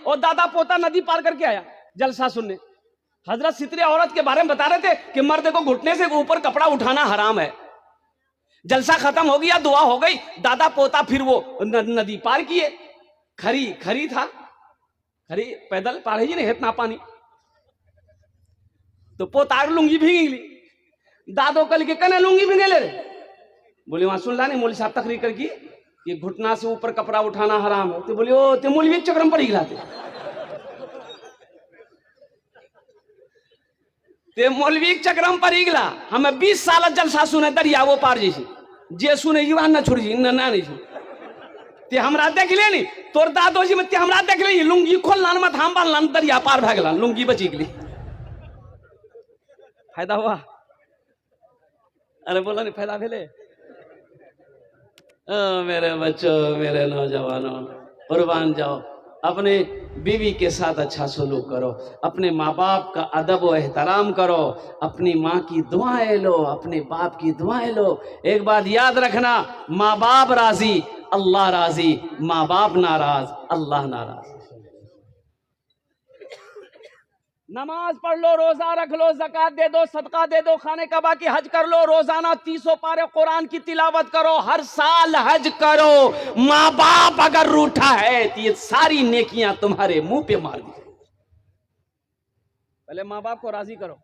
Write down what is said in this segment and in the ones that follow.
और दादा पोता नदी पार करके आया जलसा सुनने। हजरत सितरे औरत के बारे में बता रहे थे कि मर्द को घुटने से ऊपर कपड़ा उठाना हराम है। जलसा खत्म हो गया, दुआ हो गई, दादा पोता फिर वो नदी पार किए। खरी था, खरी पैदल पार ही नहीं इतना पानी, तो पोता लुंगी भींग ली। दादो कल के कने लुंगी भींगे ले रहे, बोले वहां सुन ला नहीं मौलवी साहब तकरीर कर की कि घुटना से ऊपर कपड़ा उठाना हराम है। तो बोले ओ ते मौलवी चक्रम पर हिलाते, ते मौलवी चक्रम पर हिगला। हमें 20 साल जलसा सुने दरिया वो पार जैसे जे सुने जी वहां न छोड़ जी ना नहीं ते हमरा देख ले नी तोर दादो जी में ते हमरा देख ले लुंगी खोल लान मत हम बाल लान दरिया पार भाग ला, लुंगी बची गई, फायदा हुआ। अरे बोला नहीं फायदा भेले। मेरे बच्चों, मेरे नौजवानों, कुर्बान जाओ, अपने बीवी के साथ अच्छा सलूक करो, अपने माँ बाप का अदब व एहतराम करो, अपनी माँ की दुआएं लो, अपने बाप की दुआएं लो। एक बात याद रखना, माँ बाप राजी अल्लाह राजी, माँ बाप नाराज अल्लाह नाराज। नमाज पढ़ लो, रोजा रख लो, ज़कात दे दो, सदका दे दो, खाने कबा की हज कर लो, रोजाना 300 पारे कुरान की तिलावत करो, हर साल हज करो। माँ बाप अगर रूठा है तो ये सारी नेकियां तुम्हारे मुंह पे मार दी। पहले माँ बाप को राजी करो।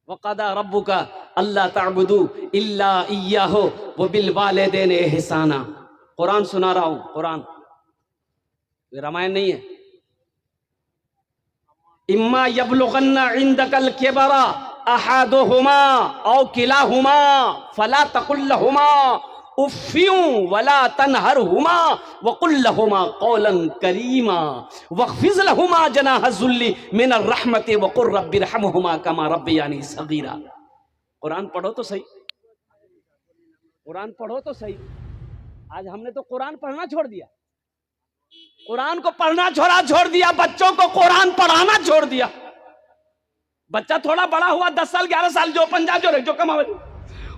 वक़दा रब्बुका अल्ला ताबुदू इल्ला इय्याहु व बिल वालिदैनि इहसाना। कुरान सुना रहा हूं, कुरान, ये रामायण नहीं है। इम्मा यबलुगन्ना इंदकल किबरा अहादुहुमा औ किलाहुमा फला तकुल लहुमा उफ्फियु वला तनहरहुमा वकुल लहुमा कौलन करीमा वख्फिज लहुमा जनाह ज़ुल्ली मिनर रहमति वकुर रब्बिरहमहुमा कमा रब्बियानी सगीरा। कुरान पढ़ो तो सही, कुरान पढ़ो तो सही। आज हमने तो कुरान पढ़ना छोड़ दिया, कुरान को पढ़ना छोड़ दिया, बच्चों को कुरान पढ़ाना छोड़ दिया। बच्चा थोड़ा बड़ा हुआ 10 साल 11 साल जो पंजाब जो कमावे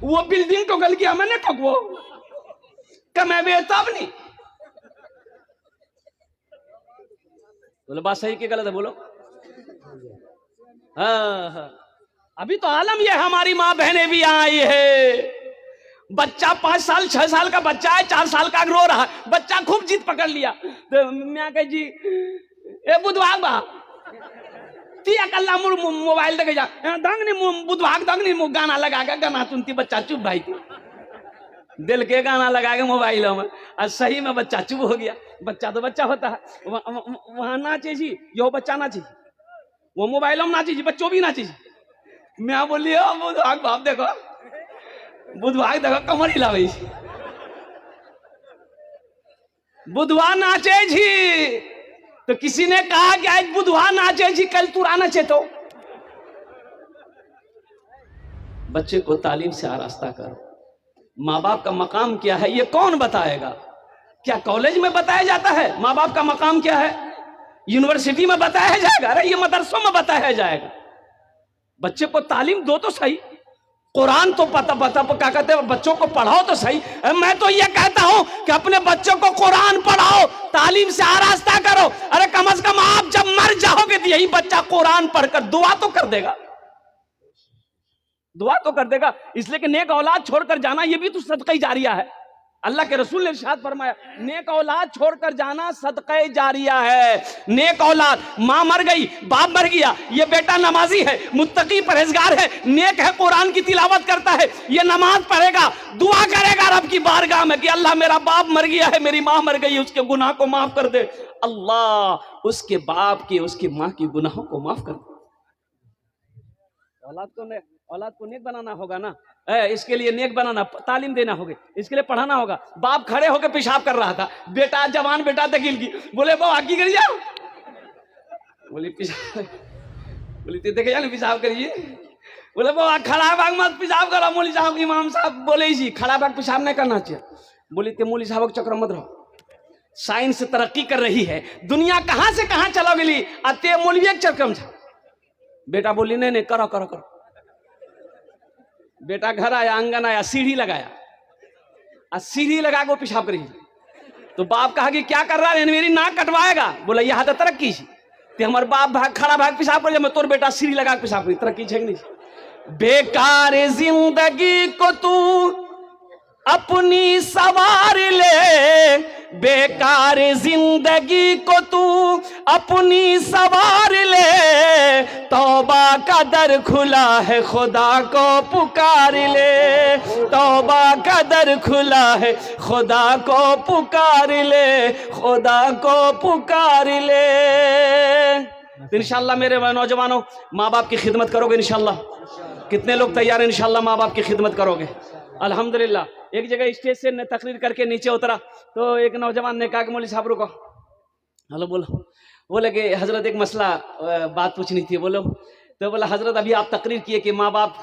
वो बिल्डिंग को गल किया मैंने ठोकवो कमावे तब नहीं। बोलो बात सही कि गलत है बोलो। हाँ, अभी तो आलम ये हमारी माँ बहनें भी आई है। बच्चा 5 साल 6 साल का बच्चा है, 4 साल का रो रहा, बच्चा खूब जिद पकड़ लिया तो मैं कह जी ए बुधवार बा ती अकल्ला मोबाइल देखे जा दंगनी बुधवार दंगनी गाना लगा के गाना सुनती, बच्चा चुप भाई थी दिल के गाना लगा के मोबाइलों में। और सही में बच्चा चुप हो गया। बच्चा तो बच्चा होता है, वहां नाचे जी, यो बच्चा नाचे, वो मोबाइलों में नाचे जी, बच्चों भी नाचे जी। मैं बोली बुधवार बाप देखो, बुधवार देखो कमर हिलावे, बुधवार नाचे जी। तो किसी ने कहा कि आज बुधवार नाचे जी, कल तू नाचे। तो बच्चे को तालीम से आरास्ता करो। माँ बाप का मकाम क्या है ये कौन बताएगा? क्या कॉलेज में बताया जाता है माँ बाप का मकाम क्या है? यूनिवर्सिटी में बताया जाएगा? अरे ये मदरसों में बताया जाएगा। बच्चे को तालीम दो तो सही, कुरान तो पता क्या कहते हैं, बच्चों को पढ़ाओ तो सही। मैं तो ये कहता हूं कि अपने बच्चों को कुरान पढ़ाओ, तालीम से आरास्ता करो। अरे कम से कम आप जब मर जाओगे तो यही बच्चा कुरान पढ़कर दुआ तो कर देगा, दुआ तो कर देगा। इसलिए कि नेक औलाद छोड़कर जाना ये भी तो सदका जारिया है। अल्लाह के रसूल ने इरशाद फरमाया, नेक औलाद छोड़कर जाना सदका जारिया है। नेक औलाद, माँ मर गई, बाप मर गया, ये बेटा नमाजी है, मुत्तकी परहेजगार है, नेक है, कुरान की तिलावत करता है, ये नमाज पढ़ेगा, दुआ करेगा रब की बारगाह में कि अल्लाह मेरा बाप मर गया है, मेरी माँ मर गई, उसके गुनाह को माफ कर दे। अल्लाह उसके बाप के, उसकी माँ की गुनाहों को माफ कर दे। औलाद को नेक बनाना होगा ना, इसके लिए नेक बनाना, तालीम देना होगा, इसके लिए पढ़ाना होगा। बाप खड़े होकर पेशाब कर रहा था, बेटा जवान बेटा दखिल की बोले बाबा आगे कर जाओ, बोली पेशाब, बोली देखे जाने पेशाब करिए, बोले बाबा खड़ा भाग मत पेशाब करो। मौली साहब इमाम साहब बोले जी खड़ा भाग पेशाब नहीं करना चाहिए। बोली ते मौली साहब के चक्कर मत रहो, साइंस तरक्की कर रही है, दुनिया कहां से कहां चलो गई, अते मौलवी एक चक्कर में। बेटा बोली नहीं करो करो करो। बेटा घर आया, आंगन आया, सीढ़ी लगाया, सीढ़ी लगा के पेशाब करी। तो बाप कहा कि क्या कर रहा है, मेरी नाक कटवाएगा। बोला यह हाथ तरक्की ते हमारे बाप भाग खड़ा भाग पेशाब कर, मैं तोर बेटा सीरी लगा पेशाब करी, तरक्की है नहीं। बेकार जिंदगी को तू अपनी सवार ले, बेकार जिंदगी को तू अपनी सवार ले, तौबा का दर खुला है खुदा को पुकार ले, तौबा का दर खुला है खुदा को पुकार ले, खुदा को पुकार ले। तो इंशाल्लाह मेरे नौजवानों माँ बाप की खिदमत करोगे इंशाल्लाह? कितने लोग तैयार हैं इंशाल्लाह माँ बाप की खिदमत करोगे? अल्हम्दुलिल्लाह। एक जगह स्टेज से तकरीर करके नीचे उतरा तो एक नौजवान ने कहा कि मौलवी साहब रुको। हेलो बोले कि हजरत एक मसला बात पूछनी थी। बोलो। तो बोला हजरत अभी आप तकरीर किए कि माँ बाप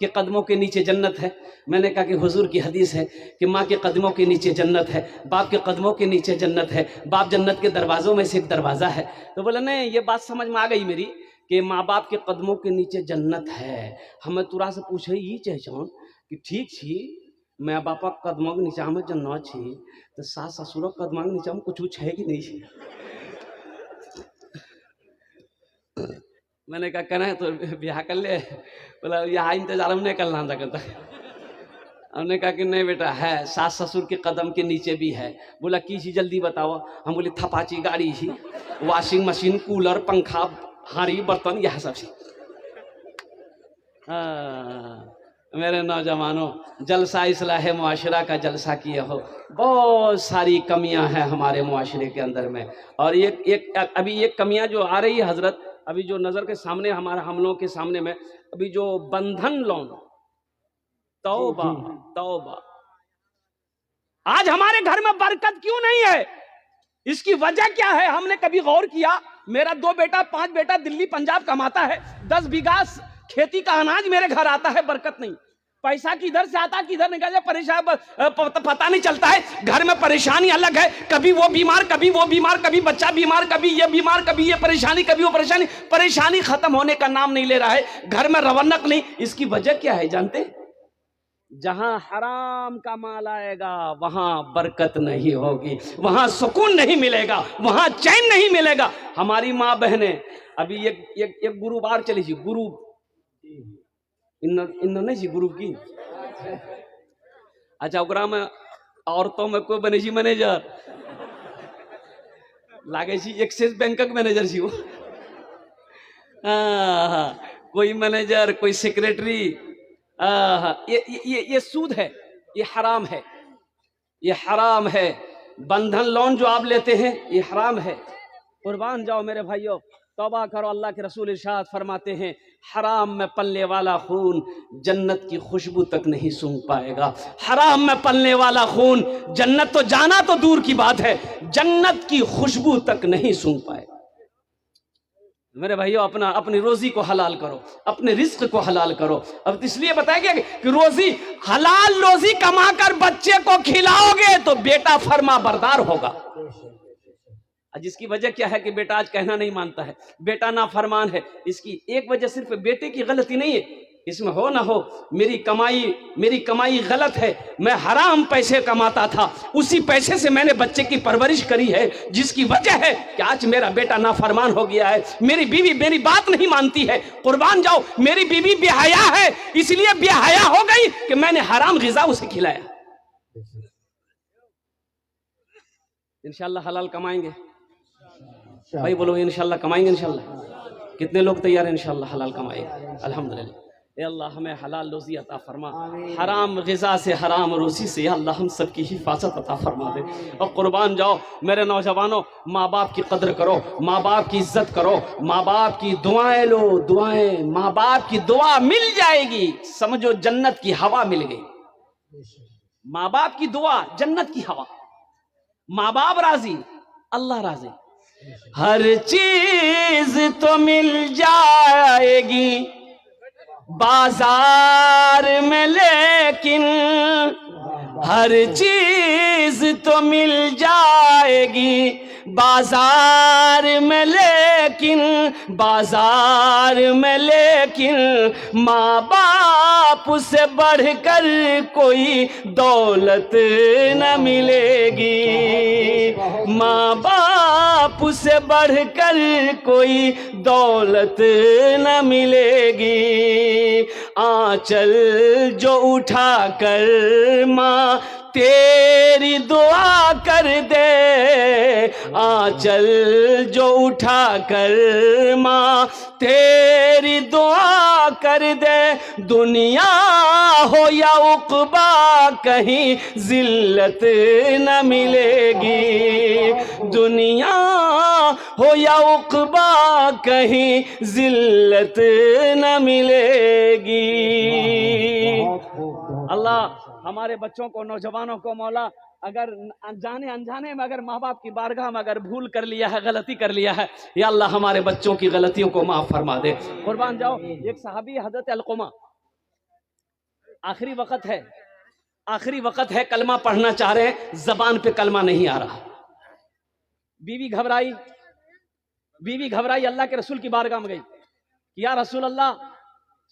के कदमों के नीचे जन्नत है। मैंने कहा कि हुजूर की हदीस है कि माँ के कदमों के नीचे जन्नत है, बाप के कदमों के नीचे जन्नत है, बाप जन्नत के दरवाज़ों में से एक दरवाज़ा है। तो बोला नहीं, ये बात समझ में आ गई मेरी कि माँ बाप के कदमों के नीचे जन्नत है। हमें तुरा से पूछे ये चाहे कि ठीक छी मैं बापा कदमों के नीचा में जन्नत छी, तो सास ससुर कदमों के नीचा में कुछ है कि नहीं? मैंने कहा कहना है तो ब्याह कर ले। बोला यहाँ इंतजार हमने करना था कहता। हमने कहा कि नहीं बेटा है, सास ससुर के कदम के नीचे भी है। बोला की चीज जल्दी बताओ। हम बोले थपाची गाड़ी ही, वॉशिंग मशीन, कूलर, पंखा, हारी बर्तन, यह सब चीज। मेरे नौजवानों जलसा इस्लाह मुआशरा का जलसा किए हो। बहुत सारी कमियां हैं हमारे मुआशरे के अंदर में, और अभी एक कमियां जो आ रही है हजरत, अभी जो नज़र के सामने हमारे हम लोगों के सामने में अभी जो बंधन लोन, तौबा तौबा। आज हमारे घर में बरकत क्यों नहीं है? इसकी वजह क्या है? हमने कभी गौर किया? मेरा 2 बेटा 5 बेटा दिल्ली पंजाब कमाता है, 10 बीघा खेती का अनाज मेरे घर आता है, बरकत नहीं। पैसा किधर से आता किधर निकल जाए परेशान पता नहीं चलता है। घर में परेशानी अलग है, कभी वो बीमार कभी वो बीमार, कभी बच्चा बीमार कभी ये बीमार, कभी ये परेशानी कभी वो परेशानी। परेशानी खत्म होने का नाम नहीं ले रहा है, घर में रौनक नहीं। इसकी वजह क्या है जानते? जहां हराम का माल आएगा वहां बरकत नहीं होगी, वहां सुकून नहीं मिलेगा, वहां चैन नहीं मिलेगा। हमारी माँ बहनें अभी एक गुरुवार चली थी, गुरु इन्होंने जी गुरु की। अच्छा ओकरा में औरतों में कोई बने जी मैनेजर लागे जी, एक्सिस बैंक मैनेजर जी वो, कोई मैनेजर कोई सेक्रेटरी। ये सूद है, ये हराम है, ये हराम है। बंधन लोन जो आप लेते हैं ये हराम है। कुर्बान जाओ मेरे भाइयों, तौबा करो। अल्लाह के रसूल इरशाद फरमाते हैं हराम में पलने वाला खून जन्नत की खुशबू तक नहीं सूंघ पाएगा। हराम में पलने वाला खून जन्नत तो जाना तो दूर की बात है, जन्नत की खुशबू तक नहीं सूंघ पाएगा। मेरे भाइयों अपनी रोजी को हलाल करो, अपने रिस्क को हलाल करो। अब इसलिए बताया गया कि रोजी हलाल रोजी कमाकर बच्चे को खिलाओगे तो बेटा फर्मा बरदार होगा। जिसकी वजह क्या है कि बेटा आज कहना नहीं मानता है, बेटा ना फरमान है। इसकी एक वजह सिर्फ बेटे की गलती नहीं है, इसमें हो ना हो मेरी कमाई गलत है, मैं हराम पैसे कमाता था, उसी पैसे से मैंने बच्चे की परवरिश करी है, जिसकी वजह है कि आज मेरा बेटा नाफरमान हो गया है। मेरी बीवी मेरी बात नहीं मानती है। कुर्बान जाओ, मेरी बीवी बेहया है, इसलिए बेहया हो गई कि मैंने हराम ग़िज़ा उसे खिलाया। इंशाल्लाह हलाल कमाएंगे भाई, बोलो इंशाल्लाह कमाएंगे। इंशाल्लाह कितने लोग तैयार हैं इंशाल्लाह हलाल कमाएंगे? अल्हम्दुलिल्लाह। अल्लाह हमें हलाल रोज़ी अता फरमा, हराम ग़िज़ा से हराम रोज़ी से अल्लाह हम सब की हिफाजत अता फरमा दे। और कुर्बान जाओ मेरे नौजवानों, माँ बाप की कदर करो, माँ बाप की इज्जत करो, माँ बाप की दुआएं लो, दुआएं माँ बाप की दुआ मिल जाएगी, समझो जन्नत की हवा मिल गई। माँ बाप की दुआ जन्नत की हवा, माँ बाप राजी अल्लाह राजी। हर चीज तो मिल जाएगी बाजार में, लेकिन हर चीज तो मिल जाएगी बाजार में, लेकिन लेकिन बाजार में, लेकिन माँ बाप से बढ़कर कोई दौलत न मिलेगी। माँ बाप से बढ़कर कोई दौलत न मिलेगी। आंचल जो उठा कर माँ तेरी दुआ कर दे, आंचल जो उठा कर माँ तेरी दुआ कर दे। दुनिया हो या उक़बा कहीं जिल्लत न मिलेगी। दुनिया हो या उक़बा कहीं जिल्लत न मिलेगी। अल्लाह हमारे बच्चों को, नौजवानों को मौला अगर जाने अनजाने में अगर माँ बाप की बारगाह में अगर भूल कर लिया है, गलती कर लिया है, या अल्लाह हमारे बच्चों की गलतियों को माफ फरमा दे। कुर्बान जाओ। एक सहाबी हज़रत अलक़मा, आखिरी वक्त है, आखिरी वक्त है, कलमा पढ़ना चाह रहे हैं, जबान पे कलमा नहीं आ रहा। बीवी घबराई, बीवी घबराई, अल्लाह के रसूल की बारगाह में गई, या रसूल अल्लाह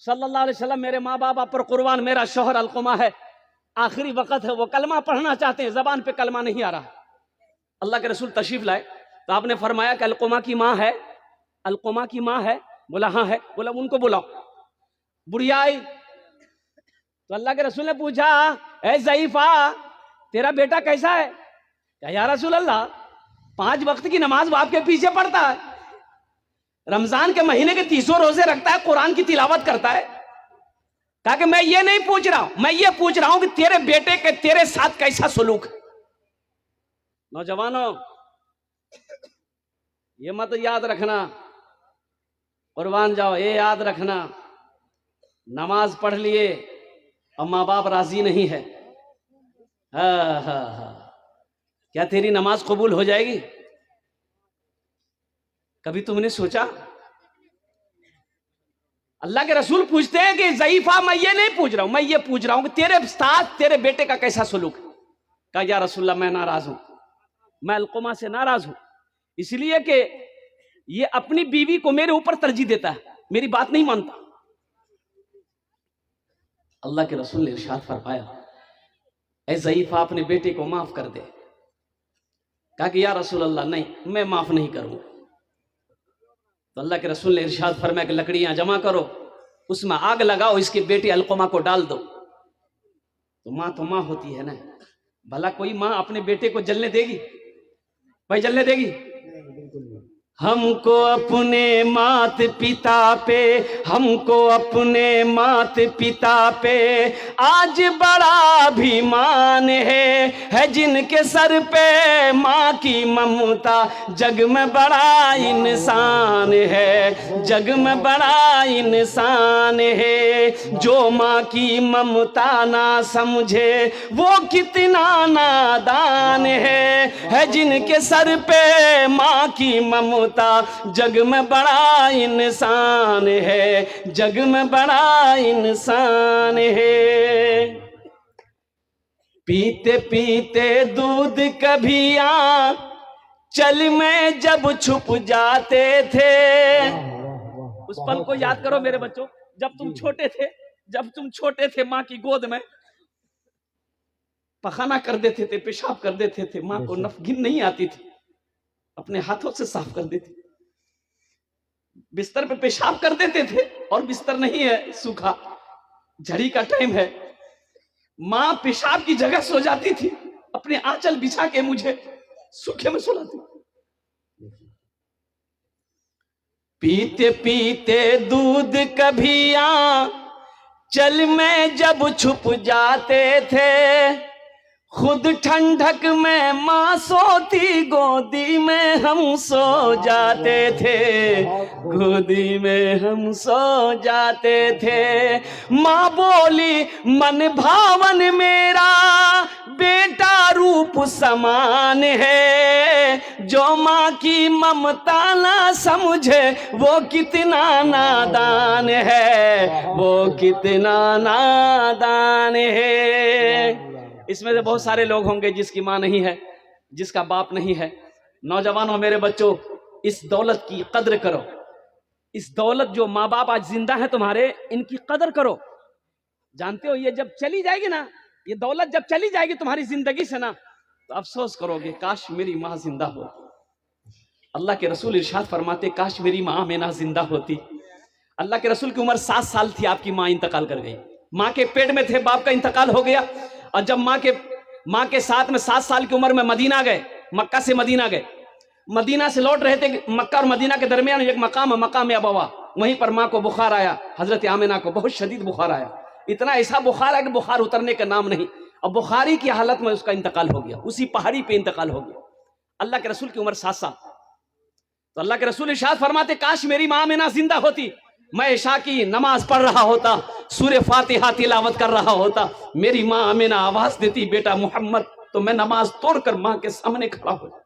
सल्लल्लाहु अलैहि वसल्लम, मेरे माँ बाप आप पर कुर्बान, मेरा शौहर अलक़मा है, आखिरी वक्त है, वो कलमा पढ़ना चाहते हैं, जबान पे कलमा नहीं आ रहा। अल्लाह के रसूल तशरीफ लाए तो आपने फरमाया कि अलक़मा की माँ है, अलक़मा की माँ है? बोला हाँ है। बोला उनको बुलाओ। बुढ़िया आई तो अल्लाह के रसूल ने पूछा, ऐ ज़ईफ़ा तेरा बेटा कैसा है? क्या या रसूल अल्लाह 5 वक्त की नमाज बाप के पीछे पढ़ता है, रमजान के महीने के 30 रोजे रखता है, कुरान की तिलावत करता है। कहा कि मैं ये नहीं पूछ रहा हूं, मैं ये पूछ रहा हूं कि तेरे बेटे के तेरे साथ कैसा सलूक है। नौजवानों ये मत याद रखना, कुर्बान जाओ, ये याद रखना, नमाज पढ़ लिए और माँ बाप राजी नहीं है, क्या तेरी नमाज कबूल हो जाएगी? कभी तुमने सोचा? अल्लाह के रसूल पूछते हैं कि ज़ईफ़ा मैं ये नहीं पूछ रहा हूं, मैं ये पूछ रहा हूं कि तेरे साथ तेरे बेटे का कैसा सलूक है। कहा या रसूलल्लाह मैं नाराज हूं, मैं अलक़मा से नाराज हूं, इसलिए कि ये अपनी बीवी को मेरे ऊपर तरजीह देता है, मेरी बात नहीं मानता। अल्लाह के रसूल ने इरशाद फरमाया, ऐ ज़ईफ़ा अपने बेटे को माफ कर दे। कहा कि या रसूलल्लाह नहीं, मैं माफ नहीं करूंगा। तो अल्लाह के रसूल ने इरशाद फरमाया कि लकड़ियां जमा करो, उसमें आग लगाओ, इसके बेटे अलक़मा को डाल दो। तो माँ तो माँ होती है ना, भला कोई माँ अपने बेटे को जलने देगी? भाई जलने देगी? हमको अपने मात पिता पे, हमको अपने मात पिता पे आज बड़ा अभिमान है जिनके सर पे माँ की ममता, जग में बड़ा इंसान है, जग में बड़ा इंसान है। जो माँ की ममता ना समझे वो कितना नादान है जिनके सर पे माँ की ममता, जग में बड़ा इंसान है, जग में बड़ा इंसान है। पीते पीते दूध कभी चल में जब छुप जाते थे। उस पल को याद करो मेरे बच्चों, जब तुम छोटे थे, जब तुम छोटे थे, माँ की गोद में पखाना कर देते थे, पेशाब कर देते थे, माँ को नफगिन नहीं आती थी, अपने हाथों से साफ कर देते, बिस्तर पे पेशाब कर देते थे, और बिस्तर नहीं है सूखा, झड़ी का टाइम है, माँ पेशाब की जगह सो जाती थी, अपने आंचल बिछा के मुझे सूखे में सुलाती। पीते पीते दूध कभी चल में जब छुप जाते थे, खुद ठंडक में माँ सोती, गोदी में हम सो जाते थे, गोदी में हम सो जाते थे। माँ बोली मन भावन मेरा बेटा रूप समान है, जो माँ की ममता ना समझे वो कितना नादान है, वो कितना नादान है। इसमें से बहुत सारे लोग होंगे जिसकी माँ नहीं है, जिसका बाप नहीं है। नौजवानों मेरे बच्चों, इस दौलत की कदर करो। इस दौलत जो माँ बाप आज जिंदा है तुम्हारे, इनकी कदर करो। जानते हो ये जब चली जाएगी ना, ये दौलत जब चली जाएगी तुम्हारी जिंदगी से ना, तो अफसोस करोगे काश मेरी माँ जिंदा हो। अल्लाह के रसूल इरशाद फरमाते काश मेरी माँ आमिना जिंदा होती। अल्लाह के रसूल की उम्र 7 साल थी, आपकी माँ इंतकाल कर गई। माँ के पेट में थे, बाप का इंतकाल हो गया। और जब माँ के साथ में 7 साल की उम्र में मदीना गए, मक्का से मदीना गए, मदीना से लौट रहे थे। मक्का और मदीना के दरमियान एक मकाम है, मकाम अबवा, वहीं पर माँ को बुखार आया। हजरत आमिना को बहुत शदीद बुखार आया, इतना ऐसा बुखार आया कि बुखार उतरने का नाम नहीं। अब बुखारी की हालत में उसका इंतकाल हो गया, उसी पहाड़ी पे इंतकाल हो गया। अल्लाह के रसूल की उम्र 7 साल। तो अल्लाह के रसूल इरशाद फरमाते काश मेरी माँ आमिना जिंदा होती, मैं इशा की नमाज पढ़ रहा होता, सूरह फातिहा तिलावत कर रहा होता, मेरी माँ आमिना आवाज देती बेटा मोहम्मद, तो मैं नमाज तोड़कर माँ के सामने खड़ा हो जाता।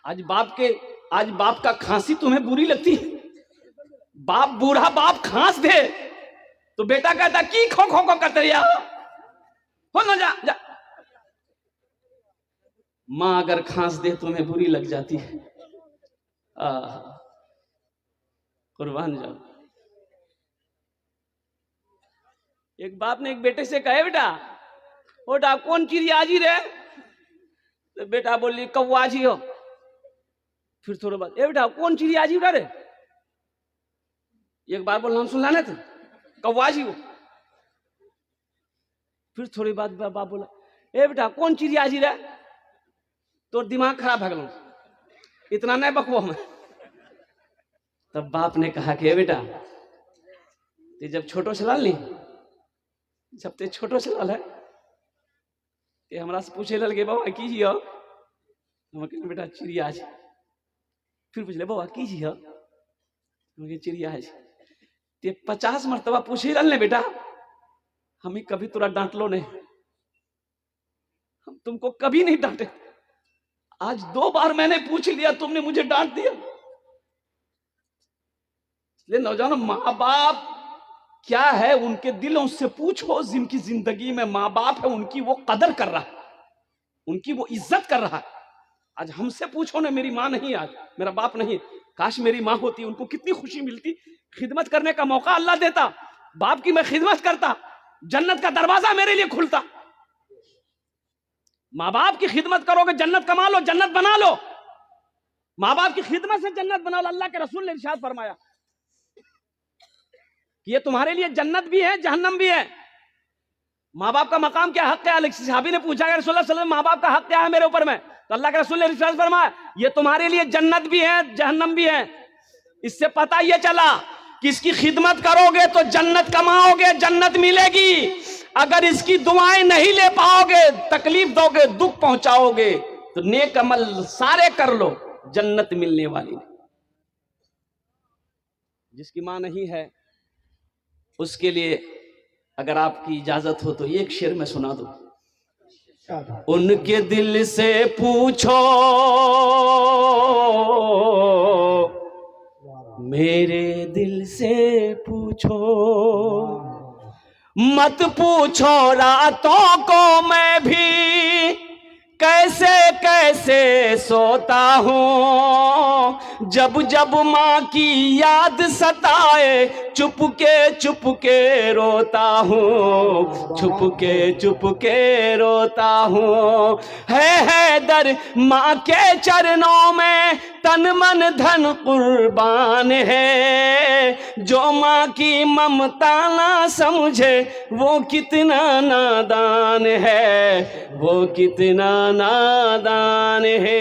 आज बाप का खांसी तुम्हें बुरी लगती है? बाप बूढ़ा बाप खांस दे तो बेटा कहता की खो खो खो कतरिया हो ना, जा। मां अगर खांस दे तुम्हें बुरी लग जाती है। कुर्बान जाओ। एक बाप ने एक बेटे से कहे बेटा कौन चिड़िया जी रे? तो बेटा बोली कौवा जी हो। फिर थोड़ा बाद बेटा कौन चिड़िया जी रे? एक बार बोल नाम सुन लाने थे, कौवा जी हो। फिर थोड़ी बाद बाप बोला बेटा कौन चिड़िया जी रे? तो दिमाग खराब है गलो, इतना नहीं बकवो मैं। तब बाप ने कहा कि बेटा ते जब छोटो चलाल नहीं, जब ते छोटो चलाल है ते हमरा से पूछे लगे बाबा की जी हो? बेटा चिड़िया जी। फिर पूछ ले बाबा की जी हो? चिड़िया है। ते 50 मरतबा पूछे लल ने बेटा, हमें कभी तुरा डांट लो नहीं, हम तुमको कभी नहीं डांटे। आज 2 बार मैंने पूछ लिया, तुमने मुझे डांट दिया। इसलिए नौजवानों, माँ बाप क्या है उनके दिलों से पूछो। जिनकी जिंदगी में माँ बाप है उनकी वो कदर कर रहा है, उनकी वो इज्जत कर रहा है। आज हमसे पूछो ना, मेरी माँ नहीं, आज मेरा बाप नहीं, काश मेरी माँ होती, उनको कितनी खुशी मिलती। खिदमत करने का मौका अल्लाह देता, बाप की मैं खिदमत करता, जन्नत का दरवाजा मेरे लिए खुलता। माँ बाप की खिदमत करोगे जन्नत कमा लो, जन्नत बना लो। माँ बाप की खिदमत से जन्नत बना लो। अल्लाह के रसूल ने इरशाद फरमाया कि ये तुम्हारे लिए जन्नत भी है, जहन्नम भी है। माँ बाप का मकाम क्या, हक क्या? सहाबी ने पूछा रसूलुल्लाह सल्लल्लाहु अलैहि वसल्लम माँ बाप का हक क्या है मेरे ऊपर में? तो अल्लाह के रसूल ने इरशाद फरमाया ये तुम्हारे लिए जन्नत भी है, जहन्नम भी है। इससे पता ये चला कि इसकी खिदमत करोगे तो जन्नत कमाओगे, जन्नत मिलेगी। अगर इसकी दुआएं नहीं ले पाओगे, तकलीफ दोगे, दुख पहुंचाओगे, तो नेक अमल सारे कर लो, जन्नत मिलने वाली नहीं। जिसकी मां नहीं है उसके लिए अगर आपकी इजाजत हो तो एक शेर में सुना दो। उनके दिल से पूछो मेरे दिल से पूछो, मत पूछो रातों को मैं भी कैसे कैसे सोता हूँ। जब जब माँ की याद सताए चुपके रोता हूँ, चुपके रोता हूँ। है दर माँ के चरणों में तन मन धन कुर्बान है। जो माँ की ममता ना समझे वो कितना नादान है, वो कितना नादान है।